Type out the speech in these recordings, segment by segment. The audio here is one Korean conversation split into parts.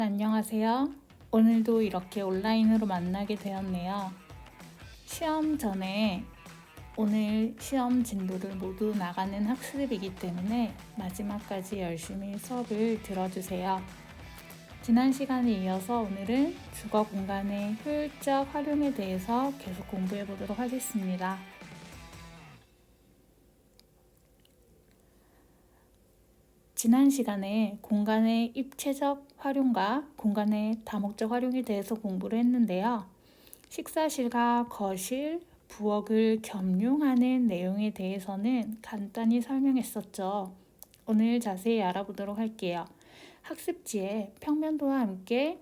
안녕하세요. 오늘도 이렇게 온라인으로 만나게 되었네요. 시험 전에 오늘 시험 진도를 모두 나가는 학습이기 때문에 마지막까지 열심히 수업을 들어주세요. 지난 시간에 이어서 오늘은 주거 공간의 효율적 활용에 대해서 계속 공부해 보도록 하겠습니다. 지난 시간에 공간의 입체적 활용과 공간의 다목적 활용에 대해서 공부를 했는데요. 식사실과 거실, 부엌을 겸용하는 내용에 대해서는 간단히 설명했었죠. 오늘 자세히 알아보도록 할게요. 학습지에 평면도와 함께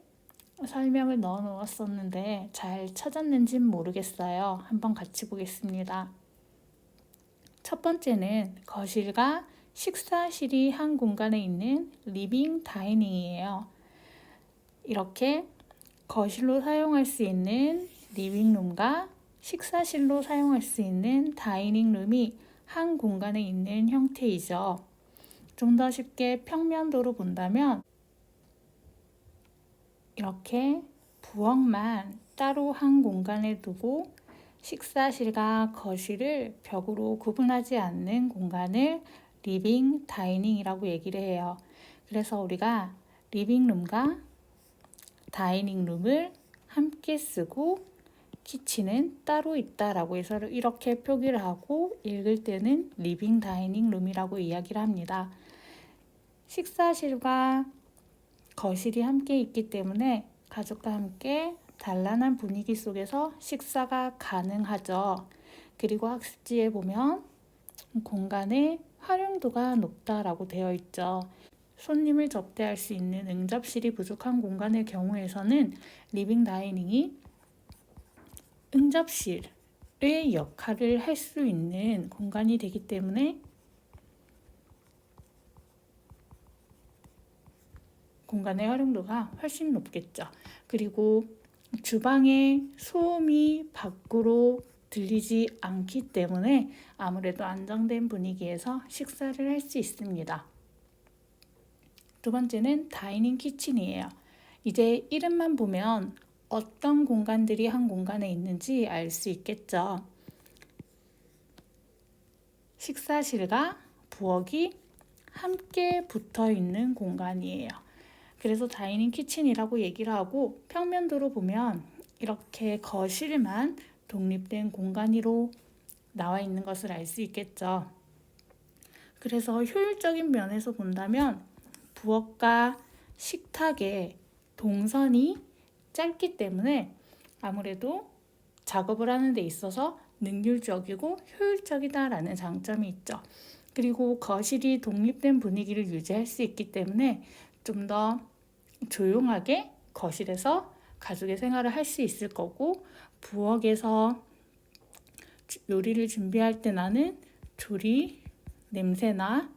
설명을 넣어 놓았었는데 잘 찾았는지는 모르겠어요. 한번 같이 보겠습니다. 첫 번째는 거실과 식사실이 한 공간에 있는 리빙 다이닝이에요. 이렇게 거실로 사용할 수 있는 리빙룸과 식사실로 사용할 수 있는 다이닝룸이 한 공간에 있는 형태이죠. 좀 더 쉽게 평면도로 본다면 이렇게 부엌만 따로 한 공간에 두고 식사실과 거실을 벽으로 구분하지 않는 공간을 리빙 다이닝이라고 얘기를 해요. 그래서 우리가 리빙룸과 다이닝룸을 함께 쓰고 키친은 따로 있다라고 해서 이렇게 표기를 하고 읽을 때는 리빙 다이닝 룸이라고 이야기를 합니다. 식사실과 거실이 함께 있기 때문에 가족과 함께 단란한 분위기 속에서 식사가 가능하죠. 그리고 학습지에 보면 공간의 활용도가 높다라고 되어 있죠. 손님을 접대할 수 있는 응접실이 부족한 공간의 경우에서는 리빙 다이닝이 응접실의 역할을 할 수 있는 공간이 되기 때문에 공간의 활용도가 훨씬 높겠죠. 그리고 주방의 소음이 밖으로 들리지 않기 때문에 아무래도 안정된 분위기에서 식사를 할 수 있습니다. 두 번째는 다이닝 키친이에요. 이제 이름만 보면 어떤 공간들이 한 공간에 있는지 알 수 있겠죠. 식사실과 부엌이 함께 붙어 있는 공간이에요. 그래서 다이닝 키친이라고 얘기를 하고 평면도로 보면 이렇게 거실만 독립된 공간으로 나와 있는 것을 알 수 있겠죠. 그래서 효율적인 면에서 본다면 부엌과 식탁의 동선이 짧기 때문에 아무래도 작업을 하는 데 있어서 능률적이고 효율적이다라는 장점이 있죠. 그리고 거실이 독립된 분위기를 유지할 수 있기 때문에 좀 더 조용하게 거실에서 가족의 생활을 할 수 있을 거고, 부엌에서 요리를 준비할 때 나는 조리 냄새나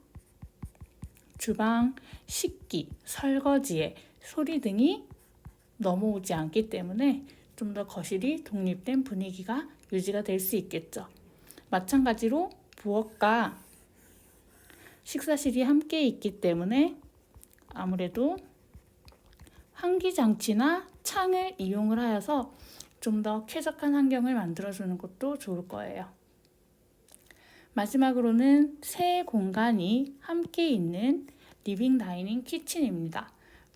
주방 식기, 설거지의 소리 등이 넘어오지 않기 때문에 좀 더 거실이 독립된 분위기가 유지가 될 수 있겠죠. 마찬가지로 부엌과 식사실이 함께 있기 때문에 아무래도 환기장치나 창을 이용을 하여서 좀 더 쾌적한 환경을 만들어주는 것도 좋을 거예요. 마지막으로는 세 공간이 함께 있는 리빙 다이닝 키친입니다.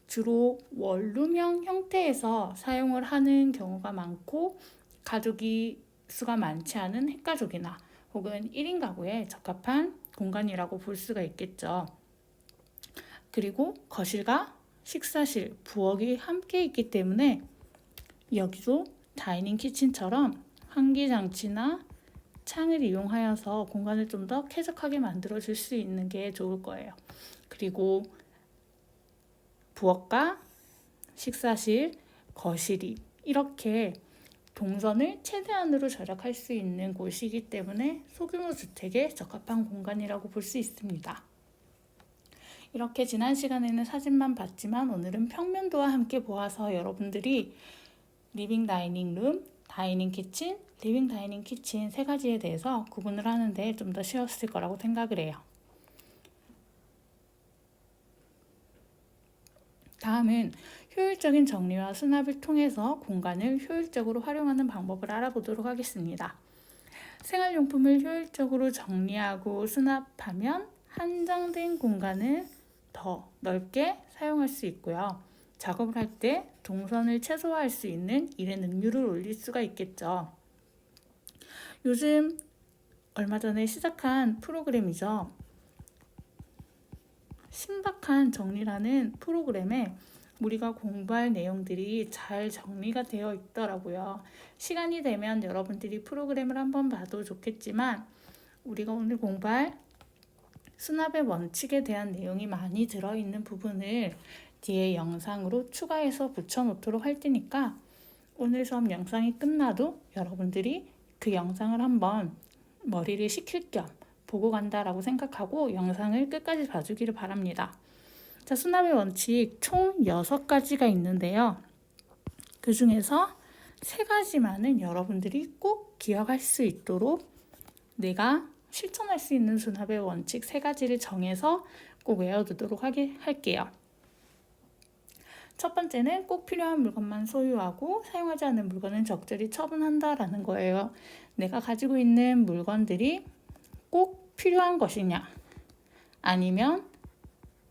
주로 원룸형 형태에서 사용을 하는 경우가 많고 가족이 수가 많지 않은 핵가족이나 혹은 1인 가구에 적합한 공간이라고 볼 수가 있겠죠. 그리고 거실과 식사실, 부엌이 함께 있기 때문에 여기도 다이닝 키친처럼 환기장치나 창을 이용하여서 공간을 좀 더 쾌적하게 만들어 줄 수 있는 게 좋을 거예요. 그리고 부엌과 식사실, 거실이 이렇게 동선을 최대한으로 절약할 수 있는 곳이기 때문에 소규모 주택에 적합한 공간이라고 볼 수 있습니다. 이렇게 지난 시간에는 사진만 봤지만 오늘은 평면도와 함께 보아서 여러분들이 리빙 다이닝 룸, 다이닝 키친, 리빙 다이닝 키친 세 가지에 대해서 구분을 하는데 좀 더 쉬웠을 거라고 생각을 해요. 다음은 효율적인 정리와 수납을 통해서 공간을 효율적으로 활용하는 방법을 알아보도록 하겠습니다. 생활용품을 효율적으로 정리하고 수납하면 한정된 공간을 더 넓게 사용할 수 있고요. 작업을 할 때 동선을 최소화할 수 있는 일의 능률을 올릴 수가 있겠죠. 요즘 얼마 전에 시작한 프로그램이죠. 신박한 정리라는 프로그램에 우리가 공부할 내용들이 잘 정리가 되어 있더라고요. 시간이 되면 여러분들이 프로그램을 한번 봐도 좋겠지만 우리가 오늘 공부할 수납의 원칙에 대한 내용이 많이 들어있는 부분을 뒤에 영상으로 추가해서 붙여놓도록 할 테니까 오늘 수업 영상이 끝나도 여러분들이 그 영상을 한번 머리를 식힐 겸 보고 간다라고 생각하고 영상을 끝까지 봐주기를 바랍니다. 자, 수납의 원칙 총 6가지가 있는데요. 그 중에서 3가지만은 여러분들이 꼭 기억할 수 있도록 내가 실천할 수 있는 수납의 원칙 3가지를 정해서 꼭 외워두도록 할게요. 첫 번째는 꼭 필요한 물건만 소유하고 사용하지 않는 물건은 적절히 처분한다라는 거예요. 내가 가지고 있는 물건들이 꼭 필요한 것이냐 아니면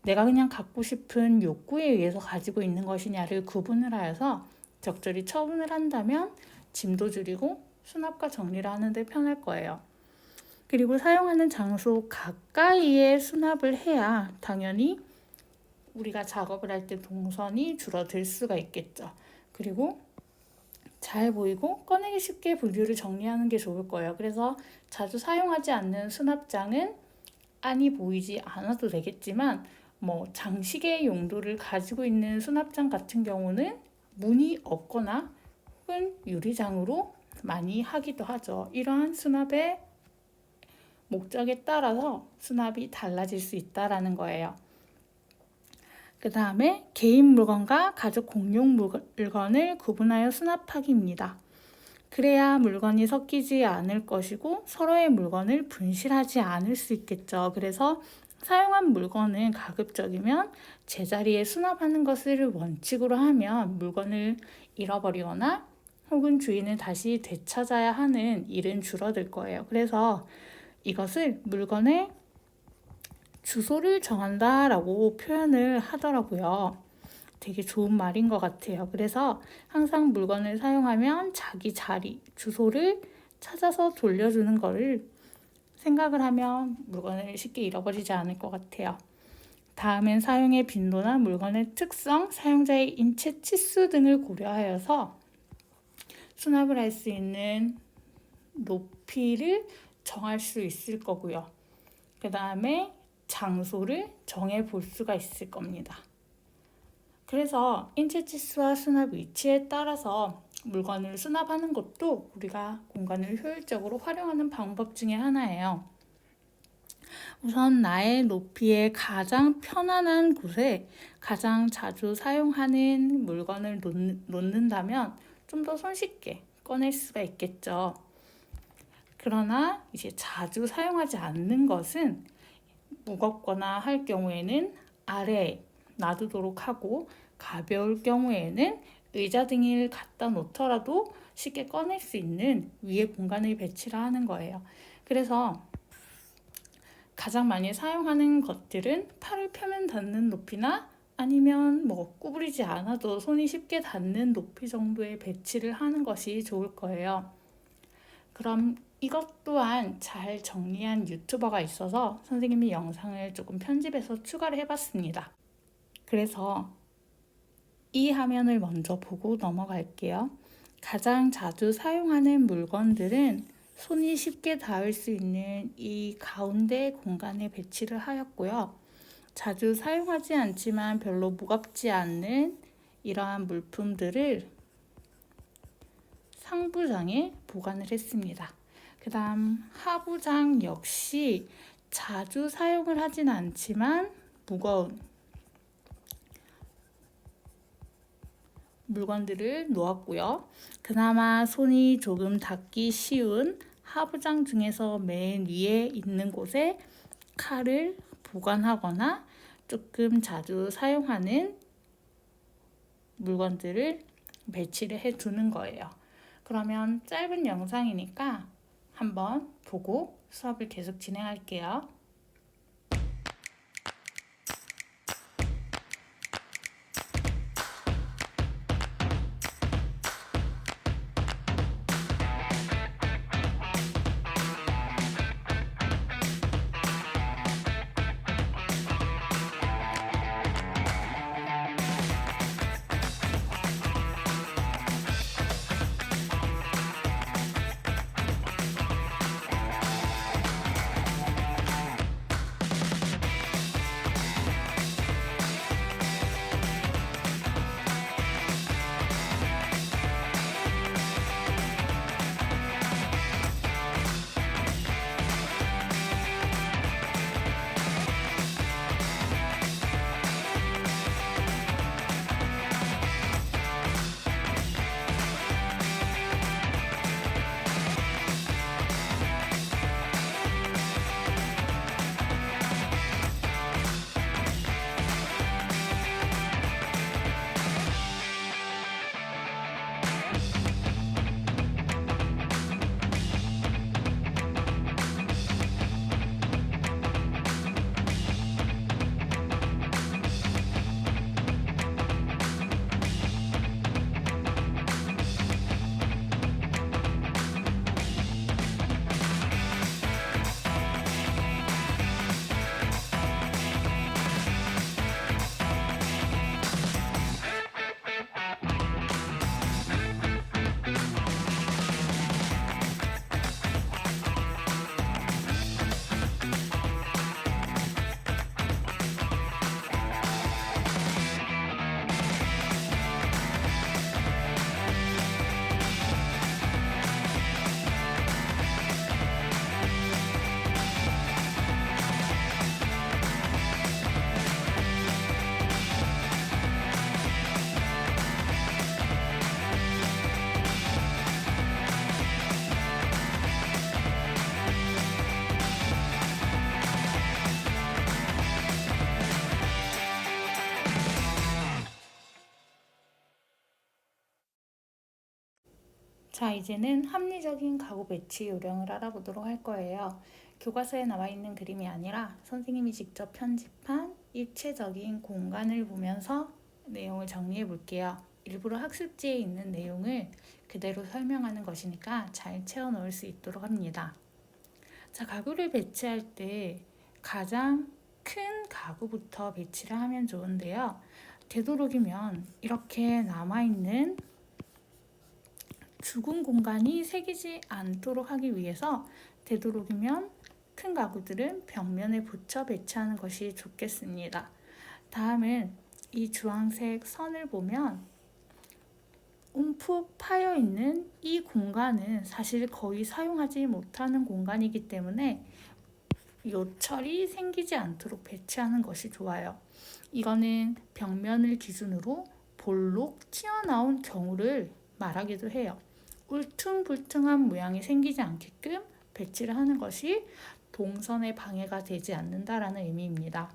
내가 그냥 갖고 싶은 욕구에 의해서 가지고 있는 것이냐를 구분을 하여서 적절히 처분을 한다면 짐도 줄이고 수납과 정리를 하는데 편할 거예요. 그리고 사용하는 장소 가까이에 수납을 해야 당연히 우리가 작업을 할 때 동선이 줄어들 수가 있겠죠. 그리고 잘 보이고 꺼내기 쉽게 분류를 정리하는 게 좋을 거예요. 그래서 자주 사용하지 않는 수납장은 안이 보이지 않아도 되겠지만 장식의 용도를 가지고 있는 수납장 같은 경우는 문이 없거나 혹은 유리장으로 많이 하기도 하죠. 이러한 수납의 목적에 따라서 수납이 달라질 수 있다라는 거예요. 그 다음에 개인 물건과 가족 공용 물건을 구분하여 수납하기입니다. 그래야 물건이 섞이지 않을 것이고 서로의 물건을 분실하지 않을 수 있겠죠. 그래서 사용한 물건은 가급적이면 제자리에 수납하는 것을 원칙으로 하면 물건을 잃어버리거나 혹은 주인을 다시 되찾아야 하는 일은 줄어들 거예요. 그래서 이것을 물건의 주소를 정한다라고 표현을 하더라고요. 되게 좋은 말인 것 같아요. 그래서 항상 물건을 사용하면 자기 자리, 주소를 찾아서 돌려주는 거를 생각을 하면 물건을 쉽게 잃어버리지 않을 것 같아요. 다음엔 사용의 빈도나 물건의 특성, 사용자의 인체 치수 등을 고려하여서 수납을 할 수 있는 높이를 정할 수 있을 거고요. 그 다음에 장소를 정해 볼 수가 있을 겁니다. 그래서 인체 치수와 수납 위치에 따라서 물건을 수납하는 것도 우리가 공간을 효율적으로 활용하는 방법 중에 하나예요. 우선 나의 높이에 가장 편안한 곳에 가장 자주 사용하는 물건을 놓는다면 좀 더 손쉽게 꺼낼 수가 있겠죠. 그러나 이제 자주 사용하지 않는 것은 무겁거나 할 경우에는 아래에 놔두도록 하고 가벼울 경우에는 의자 등을 갖다 놓더라도 쉽게 꺼낼 수 있는 위에 공간을 배치를 하는 거예요. 그래서 가장 많이 사용하는 것들은 팔을 펴면 닿는 높이나 아니면 구부리지 않아도 손이 쉽게 닿는 높이 정도의 배치를 하는 것이 좋을 거예요. 그럼 이것 또한 잘 정리한 유튜버가 있어서 선생님이 영상을 조금 편집해서 추가를 해봤습니다. 그래서 이 화면을 먼저 보고 넘어갈게요. 가장 자주 사용하는 물건들은 손이 쉽게 닿을 수 있는 이 가운데 공간에 배치를 하였고요. 자주 사용하지 않지만 별로 무겁지 않는 이러한 물품들을 상부장에 보관을 했습니다. 그 다음 하부장 역시 자주 사용을 하진 않지만 무거운 물건들을 놓았고요. 그나마 손이 조금 닿기 쉬운 하부장 중에서 맨 위에 있는 곳에 칼을 보관하거나 조금 자주 사용하는 물건들을 배치를 해 두는 거예요. 그러면 짧은 영상이니까 한번 보고 수업을 계속 진행할게요. 자, 이제는 합리적인 가구 배치 요령을 알아보도록 할 거예요. 교과서에 나와 있는 그림이 아니라 선생님이 직접 편집한 입체적인 공간을 보면서 내용을 정리해 볼게요. 일부러 학습지에 있는 내용을 그대로 설명하는 것이니까 잘 채워 넣을 수 있도록 합니다. 자, 가구를 배치할 때 가장 큰 가구부터 배치를 하면 좋은데요. 되도록이면 이렇게 남아있는 죽은 공간이 생기지 않도록 하기 위해서 되도록이면 큰 가구들은 벽면에 붙여 배치하는 것이 좋겠습니다. 다음은 이 주황색 선을 보면 움푹 파여 있는 이 공간은 사실 거의 사용하지 못하는 공간이기 때문에 요철이 생기지 않도록 배치하는 것이 좋아요. 이거는 벽면을 기준으로 볼록 튀어나온 경우를 말하기도 해요. 울퉁불퉁한 모양이 생기지 않게끔 배치를 하는 것이 동선에 방해가 되지 않는다라는 의미입니다.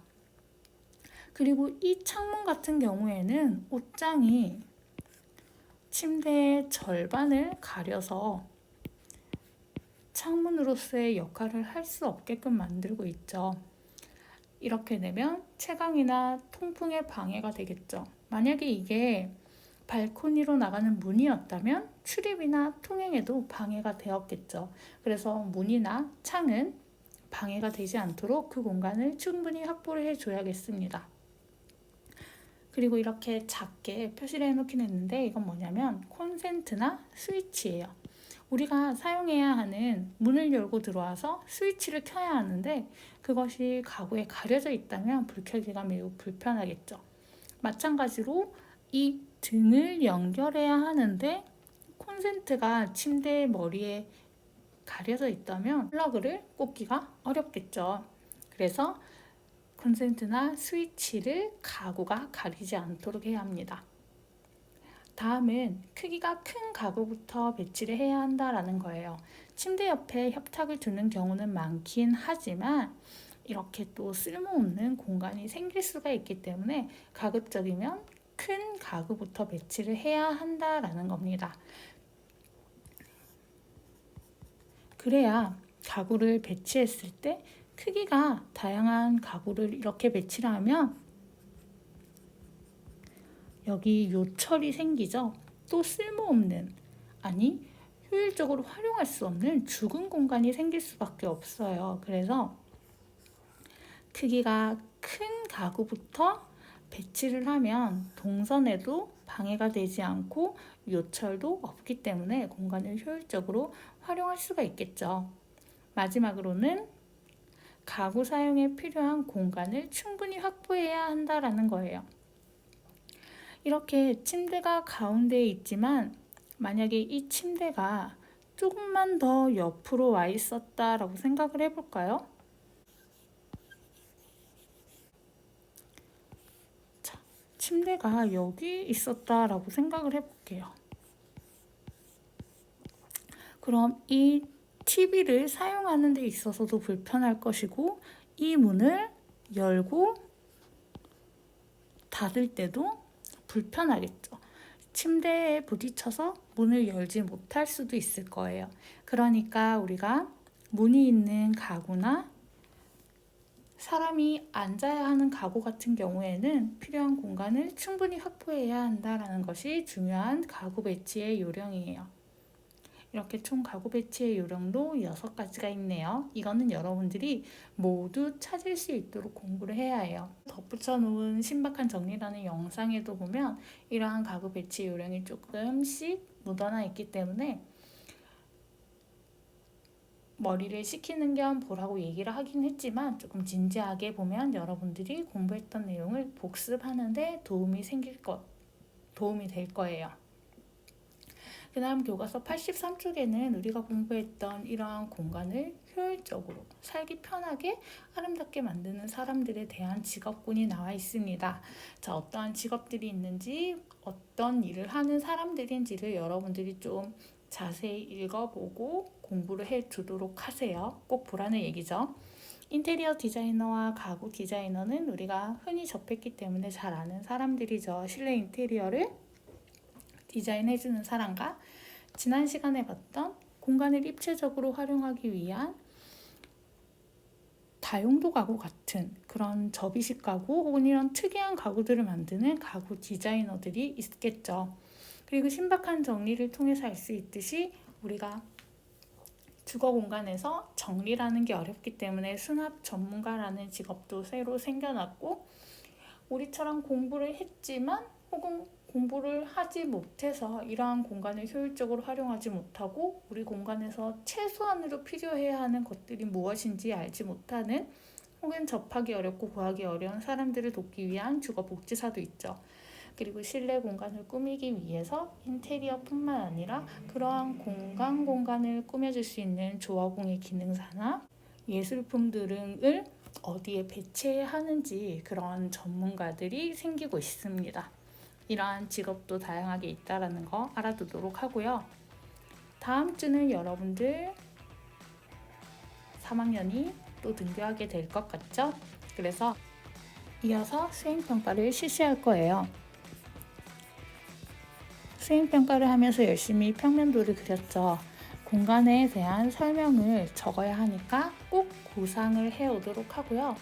그리고 이 창문 같은 경우에는 옷장이 침대의 절반을 가려서 창문으로서의 역할을 할 수 없게끔 만들고 있죠. 이렇게 되면 채광이나 통풍에 방해가 되겠죠. 만약에 이게 발코니로 나가는 문이었다면 출입이나 통행에도 방해가 되었겠죠. 그래서 문이나 창은 방해가 되지 않도록 그 공간을 충분히 확보를 해줘야겠습니다. 그리고 이렇게 작게 표시를 해놓긴 했는데 이건 뭐냐면 콘센트나 스위치예요. 우리가 사용해야 하는 문을 열고 들어와서 스위치를 켜야 하는데 그것이 가구에 가려져 있다면 불 켜기가 매우 불편하겠죠. 마찬가지로 이 등을 연결해야 하는데 콘센트가 침대 머리에 가려져 있다면 플러그를 꽂기가 어렵겠죠. 그래서 콘센트나 스위치를 가구가 가리지 않도록 해야 합니다. 다음은 크기가 큰 가구부터 배치를 해야 한다라는 거예요. 침대 옆에 협탁을 두는 경우는 많긴 하지만 이렇게 또 쓸모없는 공간이 생길 수가 있기 때문에 가급적이면 큰 가구부터 배치를 해야 한다라는 겁니다. 그래야 가구를 배치했을 때 크기가 다양한 가구를 이렇게 배치를 하면 여기 요철이 생기죠. 또 쓸모없는, 아니 효율적으로 활용할 수 없는 죽은 공간이 생길 수밖에 없어요. 그래서 크기가 큰 가구부터 배치를 하면 동선에도 방해가 되지 않고 요철도 없기 때문에 공간을 효율적으로 활용할 수가 있겠죠. 마지막으로는 가구 사용에 필요한 공간을 충분히 확보해야 한다라는 거예요. 이렇게 침대가 가운데에 있지만 만약에 이 침대가 조금만 더 옆으로 와 있었다라고 생각을 해볼까요? 자, 침대가 여기 있었다라고 생각을 해볼게요. 그럼 이 TV를 사용하는 데 있어서도 불편할 것이고 이 문을 열고 닫을 때도 불편하겠죠. 침대에 부딪혀서 문을 열지 못할 수도 있을 거예요. 그러니까 우리가 문이 있는 가구나 사람이 앉아야 하는 가구 같은 경우에는 필요한 공간을 충분히 확보해야 한다는 것이 중요한 가구 배치의 요령이에요. 이렇게 총 가구 배치의 요령도 6가지가 있네요. 이거는 여러분들이 모두 찾을 수 있도록 공부를 해야 해요. 덧붙여 놓은 신박한 정리라는 영상에도 보면 이러한 가구 배치 요령이 조금씩 묻어나 있기 때문에 머리를 식히는 겸 보라고 얘기를 하긴 했지만 조금 진지하게 보면 여러분들이 공부했던 내용을 복습하는데 도움이 될 거예요. 그 다음 교과서 83쪽에는 우리가 공부했던 이러한 공간을 효율적으로 살기 편하게 아름답게 만드는 사람들에 대한 직업군이 나와 있습니다. 자, 어떠한 직업들이 있는지 어떤 일을 하는 사람들인지를 여러분들이 좀 자세히 읽어보고 공부를 해두도록 하세요. 꼭 보라는 얘기죠. 인테리어 디자이너와 가구 디자이너는 우리가 흔히 접했기 때문에 잘 아는 사람들이죠. 실내 인테리어를 디자인해주는 사람과 지난 시간에 봤던 공간을 입체적으로 활용하기 위한 다용도 가구 같은 그런 접이식 가구 혹은 이런 특이한 가구들을 만드는 가구 디자이너들이 있겠죠. 그리고 신박한 정리를 통해서 알 수 있듯이 우리가 주거 공간에서 정리라는 게 어렵기 때문에 수납 전문가라는 직업도 새로 생겨났고 우리처럼 공부를 했지만 혹은 공부를 하지 못해서 이러한 공간을 효율적으로 활용하지 못하고 우리 공간에서 최소한으로 필요해야 하는 것들이 무엇인지 알지 못하는 혹은 접하기 어렵고 구하기 어려운 사람들을 돕기 위한 주거복지사도 있죠. 그리고 실내 공간을 꾸미기 위해서 인테리어뿐만 아니라 그러한 공간을 꾸며줄 수 있는 조화공예 기능사나 예술품 등을 어디에 배치해야 하는지 그런 전문가들이 생기고 있습니다. 이러한 직업도 다양하게 있다는 거 알아두도록 하고요. 다음 주는 여러분들 3학년이 또 등교하게 될 것 같죠? 그래서 이어서 수행평가를 실시할 거예요. 수행평가를 하면서 열심히 평면도를 그렸죠. 공간에 대한 설명을 적어야 하니까 꼭 구상을 해오도록 하고요.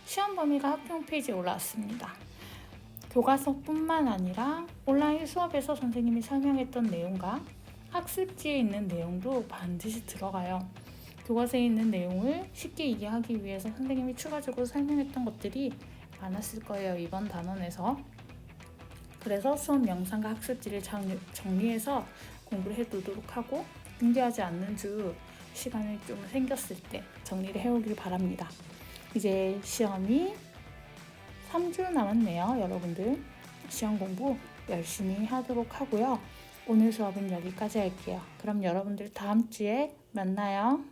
시험 범위가 학교 홈페이지에 올라왔습니다. 교과서뿐만 아니라 온라인 수업에서 선생님이 설명했던 내용과 학습지에 있는 내용도 반드시 들어가요. 교과서에 있는 내용을 쉽게 이해하기 위해서 선생님이 추가적으로 설명했던 것들이 많았을 거예요. 이번 단원에서. 그래서 수업 영상과 학습지를 정리해서 공부를 해두도록 하고 등교하지 않는 주 시간이 좀 생겼을 때 정리를 해오길 바랍니다. 이제 시험이 3주 남았네요. 여러분들 시험 공부 열심히 하도록 하고요. 오늘 수업은 여기까지 할게요. 그럼 여러분들 다음 주에 만나요.